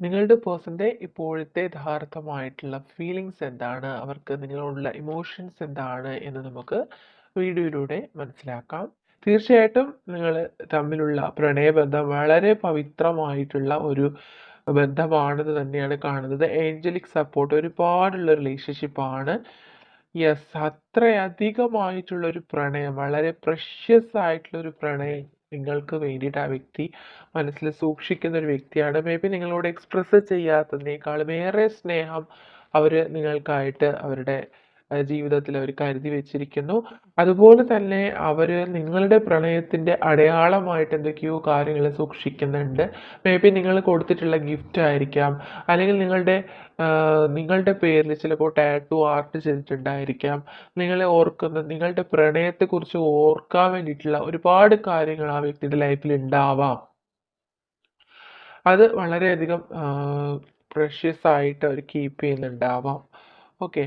നിങ്ങളുടെ പേഴ്സന്റെ ഇപ്പോഴത്തെ യഥാർത്ഥമായിട്ടുള്ള ഫീലിങ്സ് എന്താണ്? അവർക്ക് നിങ്ങളോടുള്ള ഇമോഷൻസ് എന്താണ് എന്ന് നമുക്ക് വീഡിയോയിലൂടെ മനസ്സിലാക്കാം. തീർച്ചയായിട്ടും നിങ്ങൾ തമ്മിലുള്ള പ്രണയബന്ധം വളരെ പവിത്രമായിട്ടുള്ള ഒരു ബന്ധമാണെന്ന് തന്നെയാണ് കാണുന്നത്. ഏഞ്ചലിക് സപ്പോർട്ട് ഒരുപാടുള്ള റിലേഷൻഷിപ്പാണ്. യെസ്, അത്രയധികമായിട്ടുള്ളൊരു പ്രണയം, വളരെ പ്രഷ്യസ് ആയിട്ടുള്ളൊരു പ്രണയം നിങ്ങൾക്ക് വേണ്ടിയിട്ട് ആ വ്യക്തി മനസ്സിൽ സൂക്ഷിക്കുന്ന ഒരു വ്യക്തിയാണ്. മേ ബി നിങ്ങളോട് എക്സ്പ്രസ് ചെയ്യാത്തതിനേക്കാളും ഏറെ സ്നേഹം അവർ നിങ്ങൾക്കായിട്ട് അവരുടെ ജീവിതത്തിൽ അവർ കരുതി വെച്ചിരിക്കുന്നു. അതുപോലെ തന്നെ അവർ നിങ്ങളുടെ പ്രണയത്തിൻ്റെ അടയാളമായിട്ട് എന്തൊക്കെയോ കാര്യങ്ങൾ സൂക്ഷിക്കുന്നുണ്ട്. മേ ബി നിങ്ങൾ കൊടുത്തിട്ടുള്ള ഗിഫ്റ്റ് ആയിരിക്കാം, അല്ലെങ്കിൽ നിങ്ങളുടെ പേരിൽ ചിലപ്പോൾ ടാറ്റു ആർട്ട് ചെയ്തിട്ടുണ്ടായിരിക്കാം. നിങ്ങളെ ഓർക്കുന്ന, നിങ്ങളുടെ പ്രണയത്തെക്കുറിച്ച് ഓർക്കാൻ വേണ്ടിയിട്ടുള്ള ഒരുപാട് കാര്യങ്ങൾ ആ വ്യക്തിയുടെ ലൈഫിൽ ഉണ്ടാവാം. അത് വളരെയധികം പ്രഷ്യസ് ആയിട്ട് അവർ കീപ്പ് ചെയ്യുന്നുണ്ടാവാം. ഓക്കെ.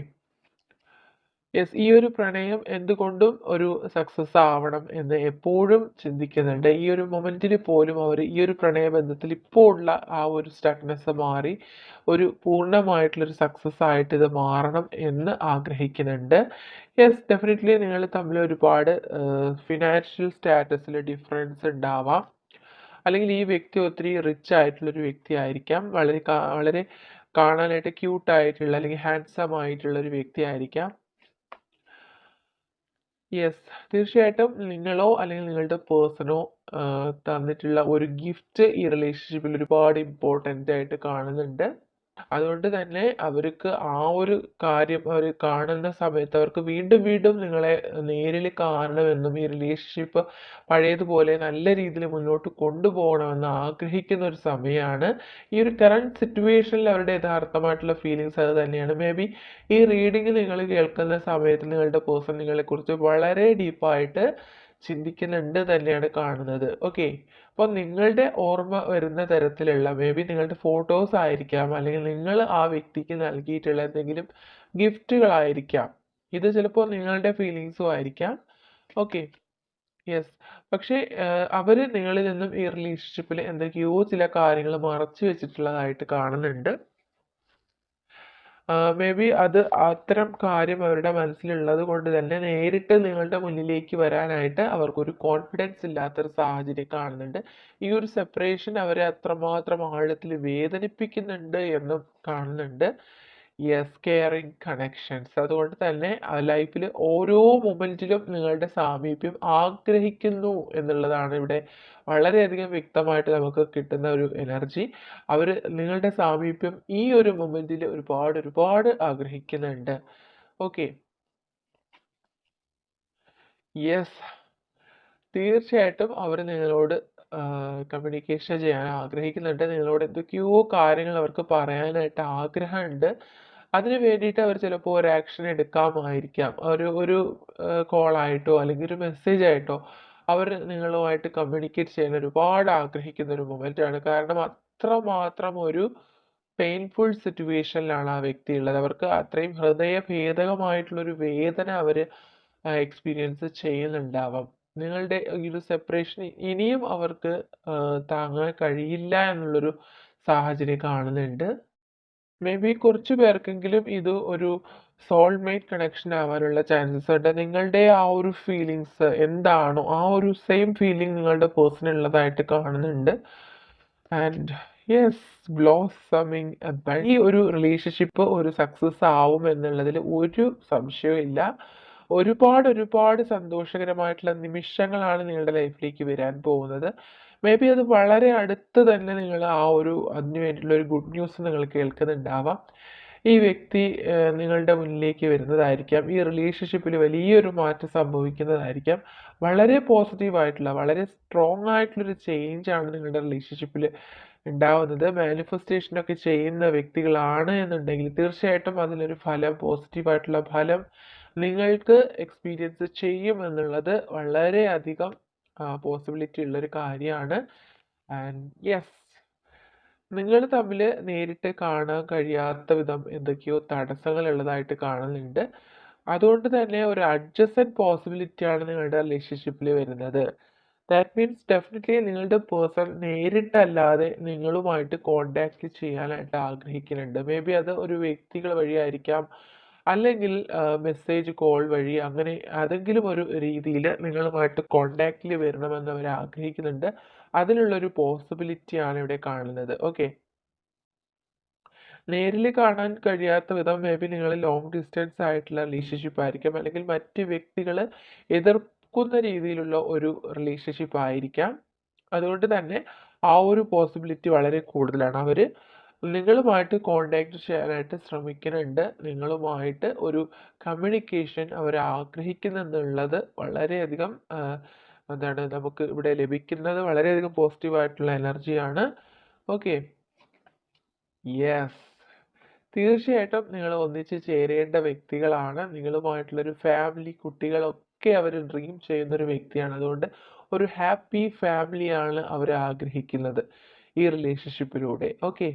യെസ്, ഈ ഒരു പ്രണയം എന്തുകൊണ്ടും ഒരു സക്സസ് ആവണം എന്ന് എപ്പോഴും ചിന്തിക്കുന്നുണ്ട്. ഈ ഒരു മൊമെന്റിൽ പോലും അവർ ഈ ഒരു പ്രണയബന്ധത്തിൽ ഇപ്പോൾ ഉള്ള ആ ഒരു സ്റ്റക്നെസ് മാറി ഒരു പൂർണ്ണമായിട്ടുള്ളൊരു സക്സസ് ആയിട്ട് ഇത് മാറണം എന്ന് ആഗ്രഹിക്കുന്നുണ്ട്. യെസ്, ഡെഫിനറ്റ്ലി നിങ്ങൾ തമ്മിൽ ഒരുപാട് ഫിനാൻഷ്യൽ സ്റ്റാറ്റസിൽ ഡിഫറൻസ് ഉണ്ടാവാം. അല്ലെങ്കിൽ ഈ വ്യക്തി ഒത്തിരി റിച്ച് ആയിട്ടുള്ളൊരു വ്യക്തി ആയിരിക്കാം. വളരെ കാണാനായിട്ട് ക്യൂട്ടായിട്ടുള്ള അല്ലെങ്കിൽ ഹാൻസം ആയിട്ടുള്ള ഒരു വ്യക്തി ആയിരിക്കാം. യെസ്, തീർച്ചയായിട്ടും നിങ്ങളോ അല്ലെങ്കിൽ നിങ്ങളുടെ പേഴ്സണോ തന്നിട്ടുള്ള ഒരു ഗിഫ്റ്റ് ഈ റിലേഷൻഷിപ്പിൽ ഒരുപാട് ഇമ്പോർട്ടൻ്റ് ആയിട്ട് കാണുന്നുണ്ട്. അതുകൊണ്ട് തന്നെ അവർക്ക് ആ ഒരു കാര്യം അവർ കാണുന്ന സമയത്ത് അവർക്ക് വീണ്ടും വീണ്ടും നിങ്ങളെ നേരിൽ കാണണമെന്നും ഈ റിലേഷൻഷിപ്പ് പഴയതുപോലെ നല്ല രീതിയിൽ മുന്നോട്ട് കൊണ്ടുപോകണമെന്ന് ആഗ്രഹിക്കുന്ന ഒരു സമയമാണ്. ഈ ഒരു കറണ്ട് സിറ്റുവേഷനിൽ അവരുടെ യഥാർത്ഥമായിട്ടുള്ള ഫീലിങ്സ് അത് തന്നെയാണ്. മേ ബി ഈ റീഡിങ് നിങ്ങൾ കേൾക്കുന്ന സമയത്ത് നിങ്ങളുടെ പേഴ്സൺ നിങ്ങളെക്കുറിച്ച് വളരെ ഡീപ്പായിട്ട് ചിന്തിക്കുന്നുണ്ട് തന്നെയാണ് കാണുന്നത്. ഓക്കെ. അപ്പോൾ നിങ്ങളുടെ ഓർമ്മ വരുന്ന തരത്തിലുള്ള മേ ബി നിങ്ങളുടെ ഫോട്ടോസ് ആയിരിക്കാം, അല്ലെങ്കിൽ നിങ്ങൾ ആ വ്യക്തിക്ക് നൽകിയിട്ടുള്ള എന്തെങ്കിലും ഗിഫ്റ്റുകളായിരിക്കാം. ഇത് ചിലപ്പോൾ നിങ്ങളുടെ ഫീലിങ്സും ആയിരിക്കാം. ഓക്കെ. യെസ്. പക്ഷേ അവർ നിങ്ങളിൽ നിന്നും ഈ റിലേഷൻഷിപ്പിൽ എന്തൊക്കെയോ ചില കാര്യങ്ങൾ മറച്ചു വെച്ചിട്ടുള്ളതായിട്ട് കാണുന്നുണ്ട്. മേ ബി അത് അത്തരം കാര്യം അവരുടെ മനസ്സിലുള്ളത് കൊണ്ട് തന്നെ നേരിട്ട് നിങ്ങളുടെ മുന്നിലേക്ക് വരാനായിട്ട് അവർക്കൊരു കോൺഫിഡൻസ് ഇല്ലാത്തൊരു സാഹചര്യം കാണുന്നുണ്ട്. ഈ ഒരു സെപ്പറേഷൻ അവരെ അത്രമാത്രം ആഴത്തിൽ വേദനിപ്പിക്കുന്നുണ്ട് എന്നും കാണുന്നുണ്ട്. Yes, caring connections. അതുകൊണ്ട് തന്നെ ലൈഫിൽ ഓരോ മൊമെന്റിലും നിങ്ങളുടെ സാമീപ്യം ആഗ്രഹിക്കുന്നു എന്നുള്ളതാണ് ഇവിടെ വളരെയധികം വ്യക്തമായിട്ട് നമുക്ക് കിട്ടുന്ന ഒരു എനർജി. അവർ നിങ്ങളുടെ സാമീപ്യം ഈ ഒരു മൊമെന്റിൽ ഒരുപാട് ഒരുപാട് ആഗ്രഹിക്കുന്നുണ്ട്. ഓക്കെ. യെസ്, തീർച്ചയായിട്ടും അവർ നിങ്ങളോട് കമ്മ്യൂണിക്കേഷൻ ചെയ്യാൻ ആഗ്രഹിക്കുന്നുണ്ട്. നിങ്ങളോട് എന്തൊക്കെയോ കാര്യങ്ങൾ അവർക്ക് പറയാനായിട്ട് ആഗ്രഹമുണ്ട്. അതിന് വേണ്ടിയിട്ട് അവർ ചിലപ്പോൾ ഒരു ആക്ഷൻ എടുക്കാമായിരിക്കാം. ഒരു ഒരു കോളായിട്ടോ അല്ലെങ്കിൽ ഒരു മെസ്സേജ് ആയിട്ടോ അവർ നിങ്ങളുമായിട്ട് കമ്മ്യൂണിക്കേറ്റ് ചെയ്യാൻ ഒരുപാട് ആഗ്രഹിക്കുന്ന ഒരു മൊമെൻ്റാണ്. കാരണം അത്രമാത്രം ഒരു പെയിൻഫുൾ സിറ്റുവേഷനിലാണ് ആ വ്യക്തി ഉള്ളത്. അവർക്ക് അത്രയും ഹൃദയഭേദകമായിട്ടുള്ളൊരു വേദന അവർ എക്സ്പീരിയൻസ് ചെയ്യുന്നുണ്ടാവാം. നിങ്ങളുടെ ഈ ഒരു സെപ്പറേഷൻ ഇനിയും അവർക്ക് താങ്ങാൻ കഴിയില്ല എന്നുള്ളൊരു സാഹചര്യം കാണുന്നുണ്ട്. മേ ബി കുറച്ച് പേർക്കെങ്കിലും ഇത് ഒരു സോൾമേറ്റ് കണക്ഷൻ ആവാനുള്ള ചാൻസസ് ഉണ്ട്. നിങ്ങളുടെ ആ ഒരു ഫീലിങ്സ് എന്താണോ ആ ഒരു സെയിം ഫീലിംഗ് നിങ്ങളുടെ പേഴ്സൺ ഉള്ളതായിട്ട് കാണുന്നുണ്ട്. And yes, blossoming. ഈ ഒരു റിലേഷൻഷിപ്പ് ഒരു സക്സസ് ആവും എന്നുള്ളതിൽ ഒരു സംശയവും ഇല്ല. ഒരുപാട് ഒരുപാട് സന്തോഷകരമായിട്ടുള്ള നിമിഷങ്ങളാണ് നിങ്ങളുടെ ലൈഫിലേക്ക് വരാൻ പോകുന്നത്. മേ ബി അത് വളരെ അടുത്ത് തന്നെ നിങ്ങൾ ആ ഒരു അതിന് വേണ്ടിയിട്ടുള്ള ഒരു ഗുഡ് ന്യൂസ് നിങ്ങൾ കേൾക്കുന്നുണ്ടാവാം. ഈ വ്യക്തി നിങ്ങളുടെ മുന്നിലേക്ക് വരുന്നതായിരിക്കാം. ഈ റിലേഷൻഷിപ്പിൽ വലിയൊരു മാറ്റം സംഭവിക്കുന്നതായിരിക്കാം. വളരെ പോസിറ്റീവായിട്ടുള്ള, വളരെ സ്ട്രോങ് ആയിട്ടുള്ളൊരു ചേഞ്ചാണ് നിങ്ങളുടെ റിലേഷൻഷിപ്പിൽ ഉണ്ടാവുന്നത്. മാനിഫെസ്റ്റേഷനൊക്കെ ചെയ്യുന്ന വ്യക്തികളാണ് എന്നുണ്ടെങ്കിൽ തീർച്ചയായിട്ടും അതിനൊരു ഫലം, പോസിറ്റീവായിട്ടുള്ള ഫലം നിങ്ങൾക്ക് എക്സ്പീരിയൻസ് ചെയ്യും എന്നുള്ളത് വളരെയധികം പോസിബിലിറ്റി ഉള്ളൊരു കാര്യമാണ്. ആൻഡ് യെസ്, നിങ്ങൾ തമ്മിൽ നേരിട്ട് കാണാൻ കഴിയാത്ത വിധം എന്തൊക്കെയോ തടസ്സങ്ങൾ ഉള്ളതായിട്ട് കാണുന്നുണ്ട്. അതുകൊണ്ട് തന്നെ ഒരു അഡ്ജസ്റ്റൻറ്റ് പോസിബിലിറ്റിയാണ് നിങ്ങളുടെ റിലേഷൻഷിപ്പിൽ വരുന്നത്. ദാറ്റ് മീൻസ് ഡെഫിനറ്റ്ലി നിങ്ങളുടെ പേഴ്സൺ നേരിട്ടല്ലാതെ നിങ്ങളുമായിട്ട് കോണ്ടാക്ട് ചെയ്യാനായിട്ട് ആഗ്രഹിക്കുന്നുണ്ട്. മേ ബി അത് ഒരു വ്യക്തികൾ വഴിയായിരിക്കാം, അല്ലെങ്കിൽ മെസ്സേജ് കോൾ വഴി, അങ്ങനെ ഏതെങ്കിലും ഒരു രീതിയിൽ നിങ്ങളുമായിട്ട് കോണ്ടാക്റ്റിൽ വരണമെന്ന് അവർ ആഗ്രഹിക്കുന്നുണ്ട്. അതിനുള്ളൊരു പോസിബിലിറ്റിയാണ് ഇവിടെ കാണുന്നത്. ഓക്കെ, നേരിൽ കാണാൻ കഴിയാത്ത വിധം മേ ബി നിങ്ങൾ ലോങ് ഡിസ്റ്റൻസ് ആയിട്ടുള്ള റിലേഷൻഷിപ്പ് ആയിരിക്കാം, അല്ലെങ്കിൽ മറ്റ് വ്യക്തികൾ എതിർക്കുന്ന രീതിയിലുള്ള ഒരു റിലേഷൻഷിപ്പ് ആയിരിക്കാം. അതുകൊണ്ട് തന്നെ ആ ഒരു പോസിബിലിറ്റി വളരെ കൂടുതലാണ്. അവർ നിങ്ങളുമായിട്ട് കോണ്ടാക്ട് ചെയ്യാനായിട്ട് ശ്രമിക്കുന്നുണ്ട്. നിങ്ങളുമായിട്ട് ഒരു കമ്മ്യൂണിക്കേഷൻ അവർ ആഗ്രഹിക്കുന്നെന്നുള്ളത് വളരെയധികം എന്താണ് നമുക്ക് ഇവിടെ ലഭിക്കുന്നത് വളരെയധികം പോസിറ്റീവായിട്ടുള്ള എനർജിയാണ്. ഓക്കെ, യെസ്, തീർച്ചയായിട്ടും നിങ്ങൾ ഒന്നിച്ച് ചേരേണ്ട വ്യക്തികളാണ്. നിങ്ങളുമായിട്ടുള്ളൊരു ഫാമിലി, കുട്ടികളൊക്കെ അവർ ഡ്രീം ചെയ്യുന്നൊരു വ്യക്തിയാണ്. അതുകൊണ്ട് ഒരു ഹാപ്പി ഫാമിലിയാണ് അവർ ആഗ്രഹിക്കുന്നത് ഈ റിലേഷൻഷിപ്പിലൂടെ. ഓക്കെ,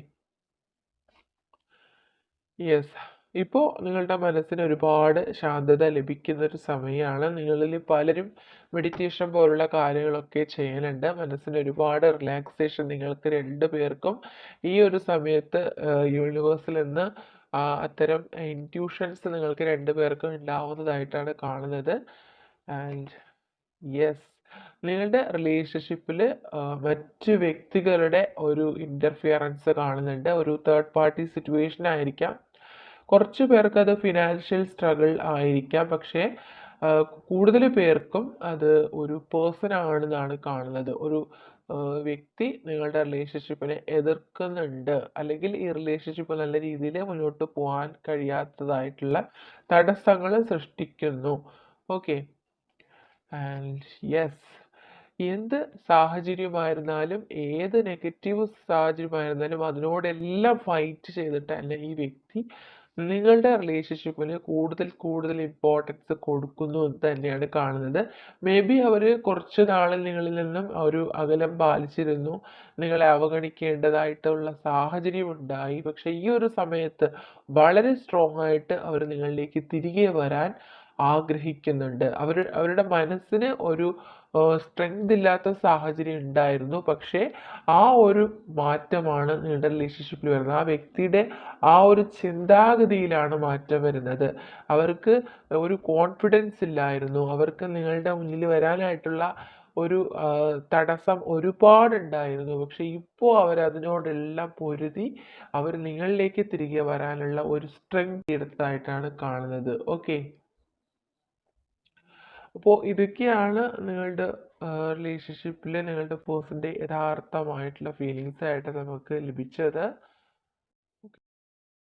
യെസ്, ഇപ്പോൾ നിങ്ങളുടെ മനസ്സിന് ഒരുപാട് ശാന്തത ലഭിക്കുന്ന ഒരു സമയമാണ്. നിങ്ങളിൽ പലരും മെഡിറ്റേഷൻ പോലുള്ള കാര്യങ്ങളൊക്കെ ചെയ്യുന്നുണ്ട്. മനസ്സിന് ഒരുപാട് റിലാക്സേഷൻ നിങ്ങൾക്ക് രണ്ടു പേർക്കും ഈ ഒരു സമയത്ത് യൂണിവേഴ്സിൽ നിന്ന് അത്തരം ഇൻറ്റ്യൂഷൻസ് നിങ്ങൾക്ക് രണ്ടു പേർക്കും ഉണ്ടാവുന്നതായിട്ടാണ് കാണുന്നത്. ആൻഡ് യെസ്, നിങ്ങളുടെ റിലേഷൻഷിപ്പിൽ മറ്റ് വ്യക്തികളുടെ ഒരു ഇൻ്റർഫിയറൻസ് കാണുന്നുണ്ട്. ഒരു തേർഡ് പാർട്ടി സിറ്റുവേഷൻ ആയിരിക്കാം. കുറച്ച് പേർക്ക് അത് ഫിനാൻഷ്യൽ സ്ട്രഗിൾ ആയിരിക്കാം, പക്ഷേ കൂടുതൽ പേർക്കും അത് ഒരു പേഴ്സൺ ആണെന്നാണ് കാണുന്നത്. ഒരു വ്യക്തി നിങ്ങളുടെ റിലേഷൻഷിപ്പിനെ എതിർക്കുന്നുണ്ട്, അല്ലെങ്കിൽ ഈ റിലേഷൻഷിപ്പ് നല്ല രീതിയിൽ മുന്നോട്ട് പോകാൻ കഴിയാത്തതായിട്ടുള്ള തടസ്സങ്ങൾ സൃഷ്ടിക്കുന്നു. ഓക്കെ, ആൻഡ് യെസ്, എന്ത് സാഹചര്യമായിരുന്നാലും, ഏത് നെഗറ്റീവ് സാഹചര്യമായിരുന്നാലും അതിനോടെല്ലാം ഫൈറ്റ് ചെയ്തിട്ട് തന്നെ ഈ വ്യക്തി നിങ്ങളുടെ റിലേഷൻഷിപ്പിന് കൂടുതൽ കൂടുതൽ ഇമ്പോർട്ടൻസ് കൊടുക്കുന്നു എന്ന് തന്നെയാണ് കാണുന്നത്. മേ ബി അവർ കുറച്ച് നാളിൽ നിങ്ങളിൽ നിന്നും ഒരു അകലം പാലിച്ചിരുന്നു, നിങ്ങളെ അവഗണിക്കേണ്ടതായിട്ടുള്ള സാഹചര്യം ഉണ്ടായി. പക്ഷെ ഈ ഒരു സമയത്ത് വളരെ സ്ട്രോങ് ആയിട്ട് അവർ നിങ്ങളിലേക്ക് തിരികെ വരാൻ ആഗ്രഹിക്കുന്നുണ്ട്. അവരുടെ മനസ്സിന് ഒരു സ്ട്രെങ്ത് ഇല്ലാത്ത സാഹചര്യം ഉണ്ടായിരുന്നു, പക്ഷേ ആ ഒരു മാറ്റമാണ് നിങ്ങളുടെ റിലേഷൻഷിപ്പിൽ വരുന്നത്. ആ വ്യക്തിയുടെ ആ ഒരു ചിന്താഗതിയിലാണ് മാറ്റം വരുന്നത്. അവർക്ക് ഒരു കോൺഫിഡൻസ് ഇല്ലായിരുന്നു. അവർക്ക് നിങ്ങളുടെ മുന്നിൽ വരാനായിട്ടുള്ള ഒരു തടസ്സം ഒരുപാടുണ്ടായിരുന്നു. പക്ഷെ ഇപ്പോൾ അവരതിനോടെല്ലാം പൊരുതി അവർ നിങ്ങളിലേക്ക് തിരികെ വരാനുള്ള ഒരു സ്ട്രെങ്ത് എടുത്തതായിട്ടാണ് കാണുന്നത്. ഓക്കെ, അപ്പോൾ ഇതൊക്കെയാണ് നിങ്ങളുടെ റിലേഷൻഷിപ്പിൽ നിങ്ങളുടെ പേഴ്സൻ്റെ യഥാർത്ഥമായിട്ടുള്ള ഫീലിങ്സ് ആയിട്ട് നമുക്ക് ലഭിച്ചത്.